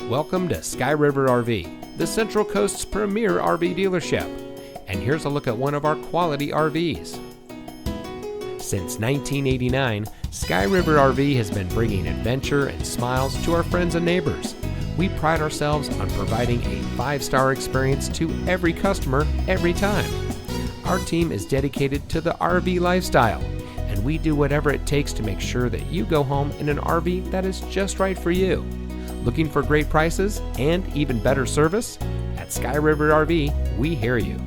Welcome to Sky River RV, the Central Coast's premier RV dealership. And here's a look at one of our quality RVs. Since 1989, Sky River RV has been bringing adventure and smiles to our friends and neighbors. We pride ourselves on providing a 5-star experience to every customer every time. Our team is dedicated to the RV lifestyle, and we do whatever it takes to make sure that you go home in an RV that is just right for you. Looking for great prices and even better service? At Sky River RV, we hear you.